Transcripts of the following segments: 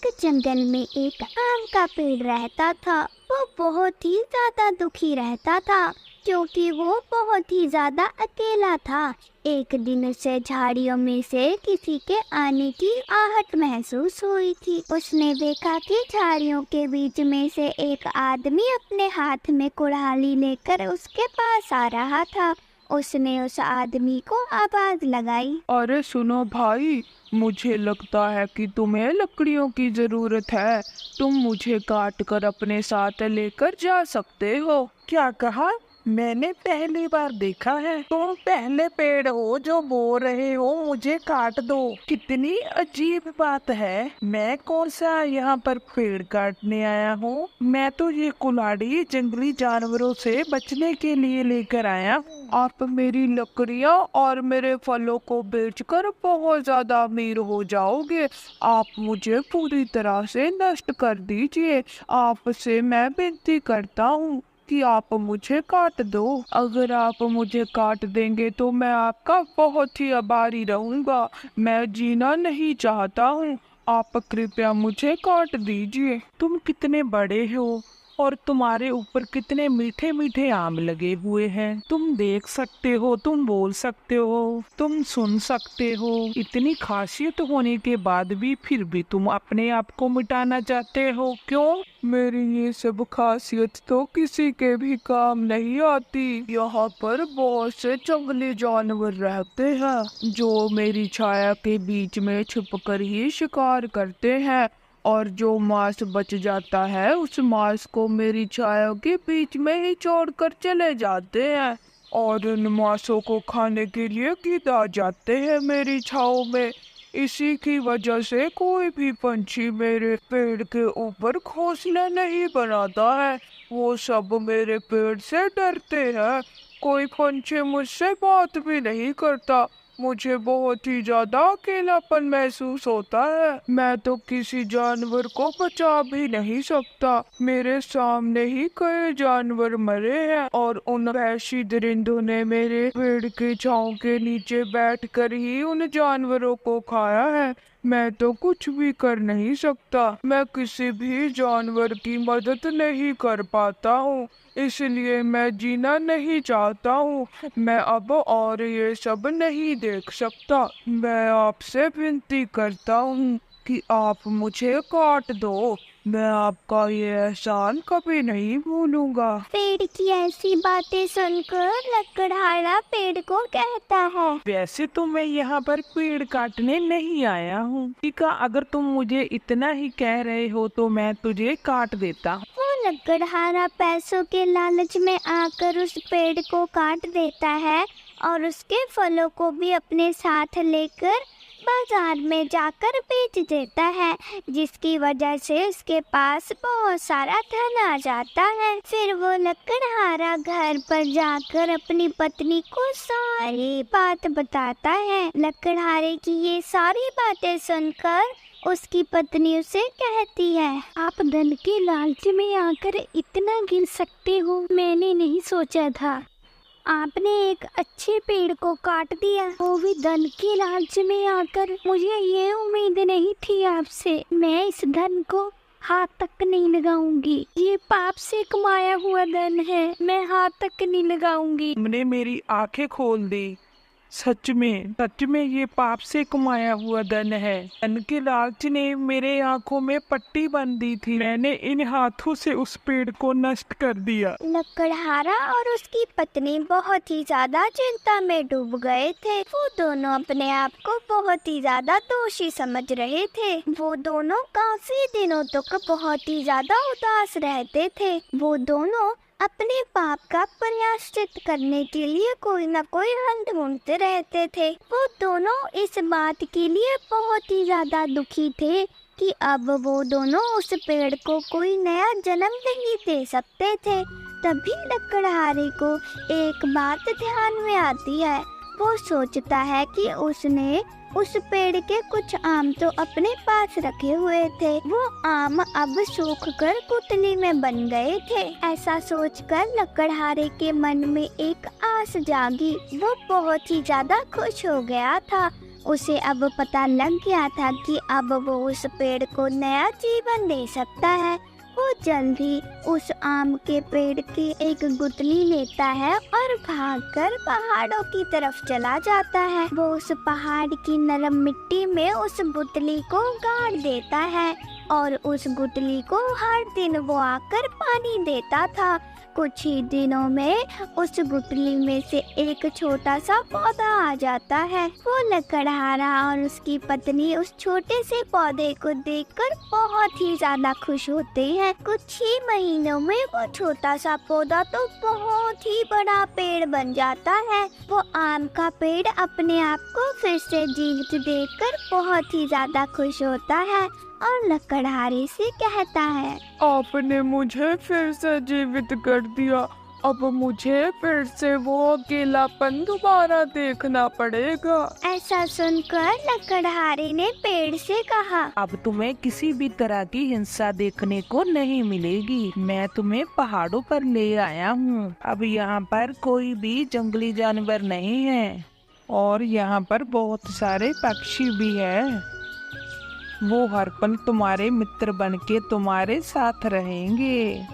एक जंगल में एक आम का पेड़ रहता था। वो बहुत ही ज्यादा दुखी रहता था क्योंकि वो बहुत ही ज्यादा अकेला था। एक दिन उसे झाड़ियों में से किसी के आने की आहट महसूस हुई थी। उसने देखा कि झाड़ियों के बीच में से एक आदमी अपने हाथ में कुल्हाड़ी लेकर उसके पास आ रहा था। उसने उस आदमी को आवाज लगाई। अरे सुनो भाई, मुझे लगता है कि तुम्हें लकड़ियों की जरूरत है। तुम मुझे काट कर अपने साथ लेकर जा सकते हो। क्या कहा? मैंने पहली बार देखा है। तुम पहले पेड़ हो जो बोल रहे हो मुझे काट दो। कितनी अजीब बात है। मैं कौन सा यहाँ पर पेड़ काटने आया हूँ। मैं तो ये कुल्हाड़ी जंगली जानवरों से बचने के लिए लेकर आया हूँ। आप मेरी लकड़ियाँ और मेरे फलों को बेचकर बहुत ज्यादा अमीर हो जाओगे। आप मुझे पूरी तरह से नष्ट कर दीजिए। आपसे मैं विनती करता हूँ कि आप मुझे काट दो। अगर आप मुझे काट देंगे तो मैं आपका बहुत ही आभारी रहूंगा। मैं जीना नहीं चाहता हूँ। आप कृपया मुझे काट दीजिए। तुम कितने बड़े हो और तुम्हारे ऊपर कितने मीठे मीठे आम लगे हुए हैं। तुम देख सकते हो, तुम बोल सकते हो, तुम सुन सकते हो। इतनी खासियत होने के बाद भी फिर भी तुम अपने आप को मिटाना चाहते हो, क्यों? मेरी ये सब खासियत तो किसी के भी काम नहीं आती। यहाँ पर बहुत से जंगली जानवर रहते हैं जो मेरी छाया के बीच में छुपकर ही शिकार करते हैं, और जो मांस बच जाता है उस मांस को मेरी छाया के बीच में ही छोड़कर चले जाते हैं। और उन मांसों को खाने के लिए गिद्ध आ जाते हैं मेरी छाव में। इसी की वजह से कोई भी पंछी मेरे पेड़ के ऊपर घोंसला नहीं बनाता है। वो सब मेरे पेड़ से डरते हैं। कोई पंछी मुझसे बात भी नहीं करता। मुझे बहुत ही ज्यादा अकेलापन महसूस होता है। मैं तो किसी जानवर को बचा भी नहीं सकता। मेरे सामने ही कई जानवर मरे हैं और उन वहशी दरिंदों ने मेरे पेड़ की छांव के नीचे बैठकर ही उन जानवरों को खाया है। मैं तो कुछ भी कर नहीं सकता। मैं किसी भी जानवर की मदद नहीं कर पाता हूँ, इसलिए मैं जीना नहीं चाहता हूँ। मैं अब और ये सब नहीं देख सकता। मैं आपसे विनती करता हूँ कि आप मुझे काट दो। मैं आपका ये एहसान कभी नहीं भूलूंगा। पेड़ की ऐसी बातें सुनकर लकड़हारा पेड़ को कहता है। वैसे तो मैं यहाँ पर पेड़ काटने नहीं आया हूँ। ठीक है, अगर तुम मुझे इतना ही कह रहे हो तो मैं तुझे काट देता हूँ। वो लकड़हारा पैसों के लालच में आकर उस पेड़ को काट देता है और उसके फलों को भी अपने साथ लेकर बाजार में जाकर बेच देता है, जिसकी वजह से उसके पास बहुत सारा धन आ जाता है। फिर वो लकड़हारा घर पर जाकर अपनी पत्नी को सारी बात बताता है। लकड़हारे की ये सारी बातें सुनकर उसकी पत्नी उसे कहती है, आप धन के लालच में आकर इतना गिर सकते हो, मैंने नहीं सोचा था। आपने एक अच्छे पेड़ को काट दिया, वो भी धन के लालच में आकर। मुझे ये उम्मीद नहीं थी आपसे। मैं इस धन को हाथ तक नहीं लगाऊंगी। ये पाप से कमाया हुआ धन है, मैं हाथ तक नहीं लगाऊंगी। तुमने मेरी आंखें खोल दी। सच में ये पाप से कमाया हुआ धन है। धन के लालच ने मेरे आंखों में पट्टी बांध दी थी। मैंने इन हाथों से उस पेड़ को नष्ट कर दिया। लकड़हारा और उसकी पत्नी बहुत ही ज्यादा चिंता में डूब गए थे। वो दोनों अपने आप को बहुत ही ज्यादा दोषी समझ रहे थे। वो दोनों काफी दिनों तक बहुत ही ज्यादा उदास रहते थे। वो दोनों अपने पाप का प्रायश्चित करने के लिए कोई न कोई हल ढूंढते रहते थे। वो दोनों इस बात के लिए बहुत ही ज्यादा दुखी थे कि अब वो दोनों उस पेड़ को कोई नया जन्म नहीं दे सकते थे। तभी लकड़हारे को एक बात ध्यान में आती है। वो सोचता है कि उसने उस पेड़ के कुछ आम तो अपने पास रखे हुए थे। वो आम अब सूख कर कुतली में बन गए थे। ऐसा सोचकर लकड़हारे के मन में एक आस जागी। वो बहुत ही ज्यादा खुश हो गया था। उसे अब पता लग गया था कि अब वो उस पेड़ को नया जीवन दे सकता है। वो जल्द ही उस आम के पेड़ की एक गुठली लेता है और भागकर पहाड़ों की तरफ चला जाता है। वो उस पहाड़ की नरम मिट्टी में उस गुठली को गाड़ देता है और उस गुठली को हर दिन वो आकर पानी देता था। कुछ ही दिनों में उस गुठली में से एक छोटा सा पौधा आ जाता है। वो लकड़हारा और उसकी पत्नी उस छोटे से पौधे को देखकर बहुत ही ज्यादा खुश होते हैं। कुछ ही महीनों में वो छोटा सा पौधा तो बहुत ही बड़ा पेड़ बन जाता है। वो आम का पेड़ अपने आप को फिर से जीवित देखकर बहुत ही ज्यादा खुश होता है और लकड़हारे से कहता है, आपने मुझे फिर से जीवित कर दिया। अब मुझे फिर से वो अकेलापन दोबारा देखना पड़ेगा। ऐसा सुनकर लकड़हारे ने पेड़ से कहा, अब तुम्हें किसी भी तरह की हिंसा देखने को नहीं मिलेगी। मैं तुम्हें पहाड़ों पर ले आया हूँ। अब यहाँ पर कोई भी जंगली जानवर नहीं है और यहाँ पर बहुत सारे पक्षी भी है। वो हर पल तुम्हारे मित्र बनके तुम्हारे साथ रहेंगे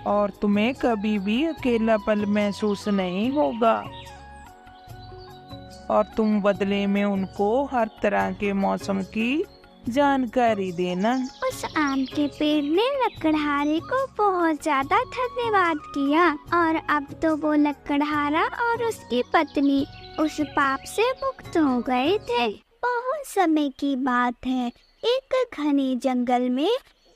और तुम्हें कभी भी अकेलापन महसूस नहीं होगा। और तुम बदले में उनको हर तरह के मौसम की जानकारी देना। उस आम के पेड़ ने लकड़हारे को बहुत ज्यादा धन्यवाद किया और अब तो वो लकड़हारा और उसकी पत्नी उस पाप से मुक्त हो गए थे। बहुत समय की बात है, एक घने जंगल में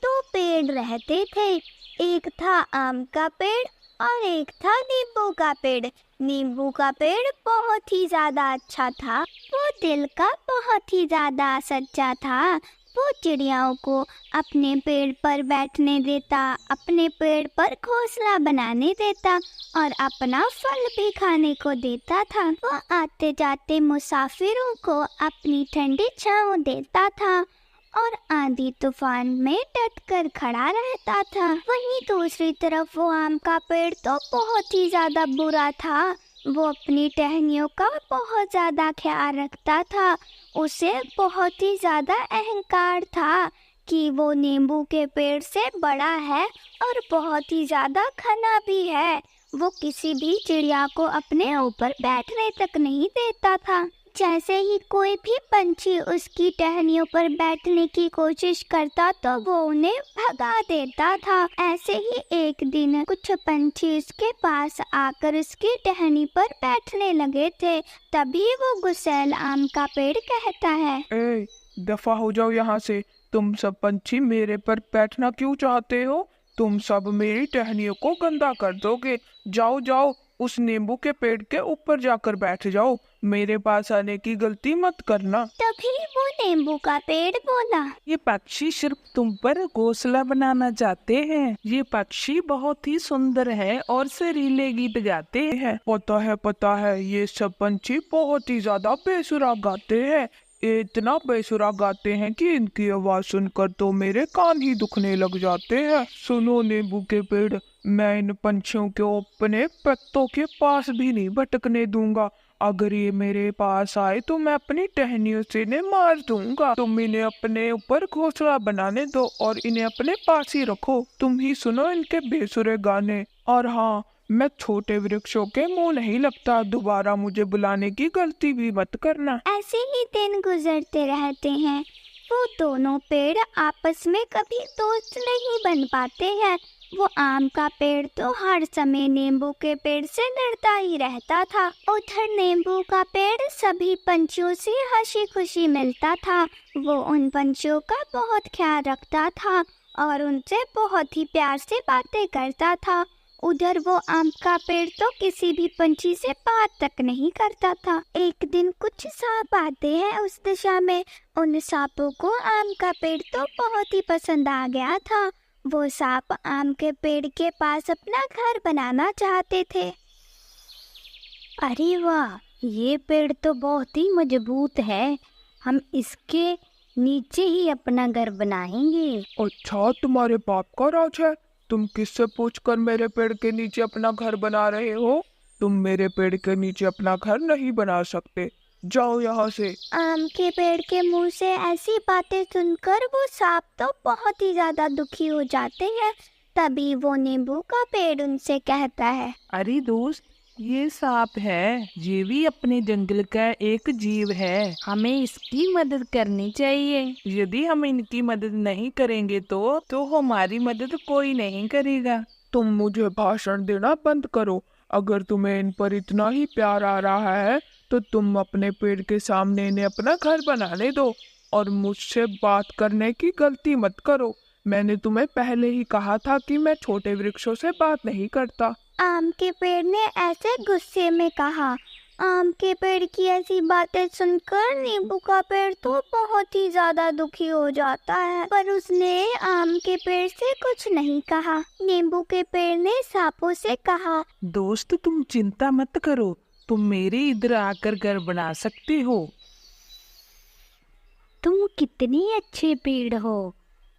दो पेड़ रहते थे। एक था आम का पेड़ और एक था नींबू का पेड़। नींबू का पेड़ बहुत ही ज्यादा अच्छा था। वो दिल का बहुत ही ज्यादा सच्चा था। वो चिड़ियाओं को अपने पेड़ पर बैठने देता, अपने पेड़ पर घोंसला बनाने देता और अपना फल भी खाने को देता था। वो आते जाते मुसाफिरों को अपनी ठंडी छांव देता था और आंधी तूफान में डट कर खड़ा रहता था। वहीं दूसरी तरफ वो आम का पेड़ तो बहुत ही ज्यादा बुरा था। वो अपनी टहनियों का बहुत ज्यादा ख्याल रखता था। उसे बहुत ही ज्यादा अहंकार था कि वो नींबू के पेड़ से बड़ा है और बहुत ही ज्यादा घना भी है। वो किसी भी चिड़िया को अपने ऊपर बैठने तक नहीं देता था। जैसे ही कोई भी पंछी उसकी टहनियों पर बैठने की कोशिश करता तो वो उन्हें भगा देता था। ऐसे ही एक दिन कुछ पंछी उसके पास आकर उसकी टहनी पर बैठने लगे थे। तभी वो गुस्सैल आम का पेड़ कहता है, ए, दफा हो जाओ यहाँ से। तुम सब पंछी मेरे पर बैठना क्यों चाहते हो? तुम सब मेरी टहनियों को गंदा कर दोगे। जाओ जाओ, उस नींबू के पेड़ के ऊपर जाकर बैठ जाओ। मेरे पास आने की गलती मत करना। तभी वो नींबू का पेड़ बोला, ये पक्षी सिर्फ तुम पर घोंसला बनाना चाहते हैं। ये पक्षी बहुत ही सुंदर है और सुरीले गीत गाते हैं। पता है, ये सब पंछी बहुत ही ज्यादा बेसुरा गाते हैं। ये इतना बेसुरा गाते हैं कि इनकी आवाज सुनकर तो मेरे कान ही दुखने लग जाते हैं। सुनो नींबू के पेड़, मैं इन पंछियों को अपने पत्तों के पास भी नहीं भटकने दूंगा। अगर ये मेरे पास आए तो मैं अपनी टहनियों से इन्हें मार दूंगा। तुम इन्हें अपने ऊपर घोंसला बनाने दो और इन्हें अपने पास ही रखो। तुम ही सुनो इनके बेसुरे गाने। और हाँ, मैं छोटे वृक्षों के मुंह नहीं लगता। दोबारा मुझे बुलाने की गलती भी मत करना। ऐसे ही दिन गुजरते रहते हैं। वो दोनों पेड़ आपस में कभी दोस्त नहीं बन पाते हैं। वो आम का पेड़ तो हर समय नींबू के पेड़ से लड़ता ही रहता था। उधर नींबू का पेड़ सभी पंछियों से हंसी खुशी मिलता था। वो उन पंछियों का बहुत ख्याल रखता था और उनसे बहुत ही प्यार से बातें करता था। उधर वो आम का पेड़ तो किसी भी पंछी से बात तक नहीं करता था। एक दिन कुछ सांप आते हैं उस दिशा में। उन सांपों को आम का पेड़ तो बहुत ही पसंद आ गया था। वो सांप आम के पेड़ के पास अपना घर बनाना चाहते थे। अरे वाह, ये पेड़ तो बहुत ही मजबूत है। हम इसके नीचे ही अपना घर बनाएंगे। अच्छा, तुम्हारे बाप का राज है? तुम किससे पूछकर मेरे पेड़ के नीचे अपना घर बना रहे हो? तुम मेरे पेड़ के नीचे अपना घर नहीं बना सकते। जाओ यहाँ से। आम के पेड़ के मुंह से ऐसी बातें सुनकर वो सांप तो बहुत ही ज्यादा दुखी हो जाते हैं। तभी वो नींबू का पेड़ उनसे कहता है, अरे दोस्त, ये सांप है, ये भी अपने जंगल का एक जीव है, हमें इसकी मदद करनी चाहिए। यदि हम इनकी मदद नहीं करेंगे तो हमारी मदद कोई नहीं करेगा। तुम मुझे भाषण देना बंद करो। अगर तुम्हें इन पर इतना ही प्यार आ रहा है तो तुम अपने पेड़ के सामने इन्हें अपना घर बनाने दो और मुझसे बात करने की गलती मत करो। मैंने तुम्हें पहले ही कहा था कि मैं छोटे वृक्षों से बात नहीं करता। आम के पेड़ ने ऐसे गुस्से में कहा। आम के पेड़ की ऐसी बातें सुनकर नींबू का पेड़ तो बहुत ही ज्यादा दुखी हो जाता है, पर उसने आम के पेड़ से कुछ नहीं कहा। नींबू के पेड़ ने सांपों से कहा, दोस्त, तुम चिंता मत करो, तुम मेरे इधर आकर घर बना सकते हो। तुम कितने अच्छे पेड़ हो,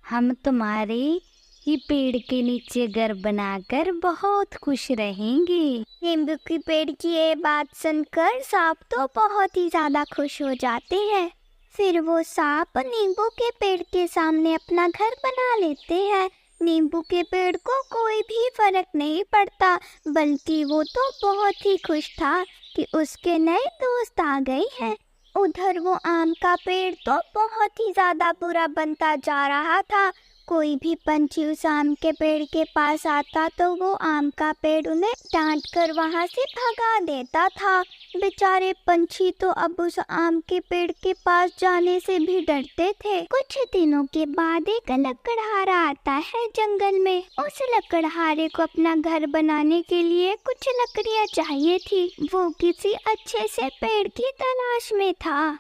हम तुम्हारे ही पेड़ के नीचे घर बनाकर बहुत खुश रहेंगे। नींबू के पेड़ की ये बात सुनकर सांप तो बहुत ही ज्यादा खुश हो जाते हैं। फिर वो सांप नींबू के पेड़ के सामने अपना घर बना लेते हैं। नींबू के पेड़ को कोई भी फर्क नहीं पड़ता, बल्कि वो तो बहुत ही खुश था कि उसके नए दोस्त आ गए हैं। उधर वो आम का पेड़ तो बहुत ही ज्यादा बुरा बनता जा रहा था। कोई भी पंछी उस आम के पेड़ के पास आता तो वो आम का पेड़ उन्हें डांट कर वहाँ से भगा देता था। बेचारे पंछी तो अब उस आम के पेड़ के पास जाने से भी डरते थे। कुछ दिनों के बाद एक लकड़हारा आता है जंगल में। उस लकड़हारे को अपना घर बनाने के लिए कुछ लकड़ियाँ चाहिए थी। वो किसी अच्छे से पेड़ की तलाश में था।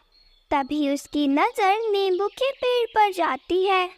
तभी उसकी नजर नींबू के पेड़ पर जाती है।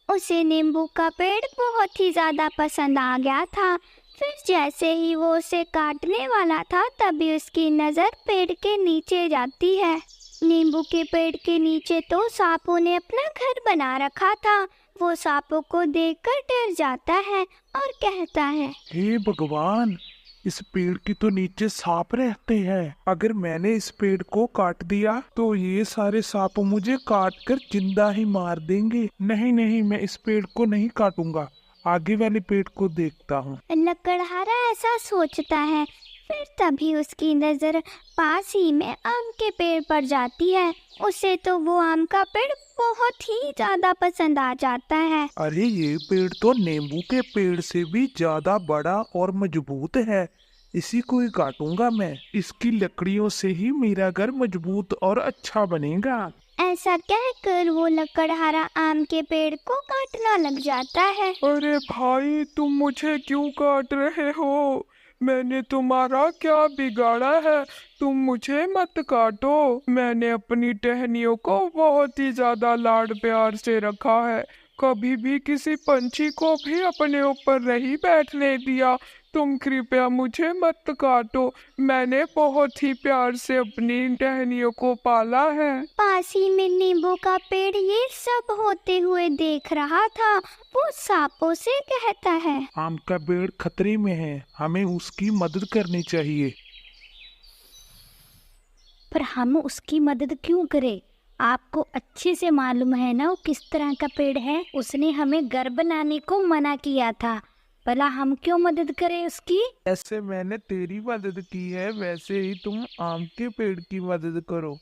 उसे नींबू का पेड़ बहुत ही ज्यादा पसंद आ गया था। फिर जैसे ही वो उसे काटने वाला था, तभी उसकी नजर पेड़ के नीचे जाती है। नींबू के पेड़ के नीचे तो सांपों ने अपना घर बना रखा था। वो सांपों को देखकर डर जाता है और कहता है, हे भगवान, इस पेड़ के तो नीचे सांप रहते हैं। अगर मैंने इस पेड़ को काट दिया तो ये सारे सांप मुझे काट कर जिंदा ही मार देंगे। नहीं नहीं, मैं इस पेड़ को नहीं काटूंगा, आगे वाले पेड़ को देखता हूँ। लकड़हारा ऐसा सोचता है। फिर तभी उसकी नजर पास ही में आम के पेड़ पर जाती है। उसे तो वो आम का पेड़ बहुत ही ज्यादा पसंद आ जाता है। अरे ये पेड़ तो नींबू के पेड़ से भी ज्यादा बड़ा और मजबूत है, इसी को ही काटूंगा मैं। इसकी लकड़ियों से ही मेरा घर मजबूत और अच्छा बनेगा। ऐसा कहकर वो लकड़हारा आम के पेड़ को काटना लग जाता है। अरे भाई, तुम मुझे क्यों काट रहे हो? मैंने तुम्हारा क्या बिगाड़ा है? तुम मुझे मत काटो। मैंने अपनी टहनियों को बहुत ही ज्यादा लाड प्यार से रखा है। कभी भी किसी पंछी को भी अपने ऊपर नहीं बैठने दिया। तुम कृपया मुझे मत काटो। मैंने बहुत ही प्यार से अपनी टहनियों को पाला है। पास ही में नींबू का पेड़ ये सब होते हुए देख रहा था। वो सांपों से कहता है, आम का पेड़ खतरे में है, हमें उसकी मदद करनी चाहिए। पर हम उसकी मदद क्यों करें? आपको अच्छे से मालूम है ना वो किस तरह का पेड़ है। उसने हमें घर बनाने को मना किया था, भला हम क्यों मदद करें उसकी? ऐसे मैंने तेरी मदद की है, वैसे ही तुम आम के पेड़ की मदद करो।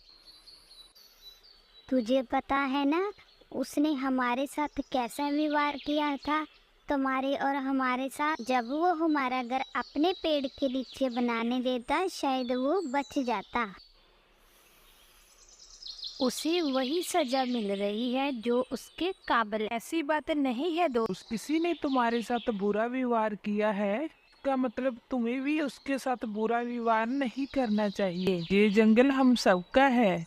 तुझे पता है ना उसने हमारे साथ कैसा व्यवहार किया था, तुम्हारे और हमारे साथ। जब वो हमारा घर अपने पेड़ के नीचे बनाने देता, शायद वो बच जाता। उसे वही सजा मिल रही है जो उसके काबिल। ऐसी बात नहीं है दोस्त, किसी ने तुम्हारे साथ बुरा व्यवहार किया है, इसका मतलब तुम्हें भी उसके साथ बुरा व्यवहार नहीं करना चाहिए। ये जंगल हम सबका है,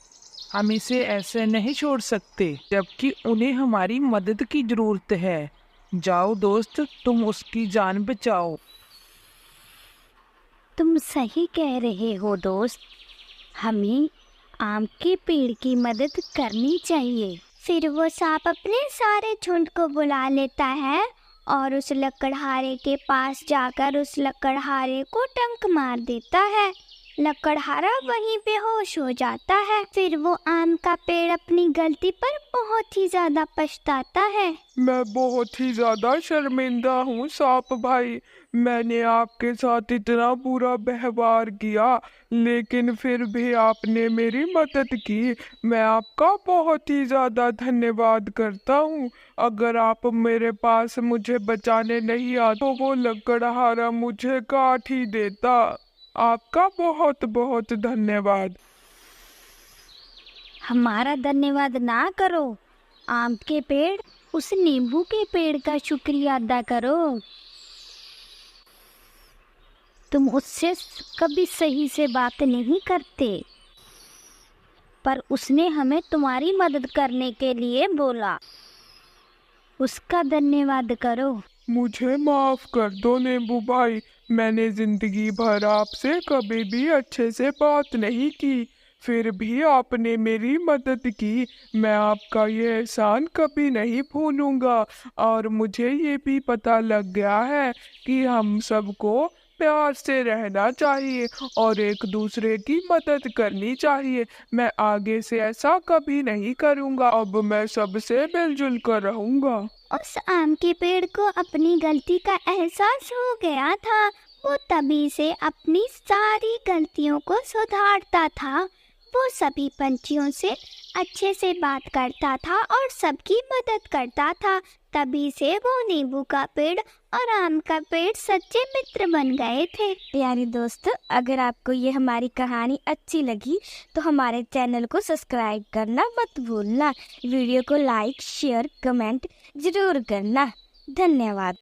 हम इसे ऐसे नहीं छोड़ सकते, जबकि उन्हें हमारी मदद की जरूरत है। जाओ दोस्त, तुम उसकी जान बचाओ। तुम सही कह रहे हो दोस्त, हमें आम के पेड़ की मदद करनी चाहिए। फिर वो सांप अपने सारे झुंड को बुला लेता है और उस लकड़हारे के पास जाकर उस लकड़हारे को डंक मार देता है। लकड़हारा वहीं बेहोश हो जाता है। फिर वो आम का पेड़ अपनी गलती पर बहुत ही ज्यादा पछताता है। मैं बहुत ही ज्यादा शर्मिंदा हूँ सांप भाई। मैंने आपके साथ इतना बुरा व्यवहार किया, लेकिन फिर भी आपने मेरी मदद की। मैं आपका बहुत ही ज्यादा धन्यवाद करता हूँ। अगर आप मेरे पास मुझे बचाने नहीं आते तो वो लकड़हारा मुझे काट ही देता। आपका बहुत बहुत धन्यवाद। हमारा धन्यवाद ना करो, आम के पेड़ उस नींबू के पेड़ का शुक्रिया अदा करो। तुम उससे कभी सही से बात नहीं करते, पर उसने हमें तुम्हारी मदद करने के लिए बोला। उसका धन्यवाद करो। मुझे माफ कर दो नींबू भाई। मैंने जिंदगी भर आपसे कभी भी अच्छे से बात नहीं की, फिर भी आपने मेरी मदद की। मैं आपका ये एहसान कभी नहीं भूलूंगा। और मुझे ये भी पता लग गया है कि हम सबको प्यार से रहना चाहिए और एक दूसरे की मदद करनी चाहिए। मैं आगे से ऐसा कभी नहीं करूंगा। अब मैं सबसे मिलजुल कर रहूंगा। उस आम के पेड़ को अपनी गलती का एहसास हो गया था। वो तभी से अपनी सारी गलतियों को सुधारता था। वो सभी पंछियों से अच्छे से बात करता था और सबकी मदद करता था। तभी से वो नींबू का पेड़ और आम का पेड़ सच्चे मित्र बन गए थे। प्यारे दोस्तों, अगर आपको ये हमारी कहानी अच्छी लगी तो हमारे चैनल को सब्सक्राइब करना मत भूलना। वीडियो को लाइक, शेयर, कमेंट जरूर करना। धन्यवाद।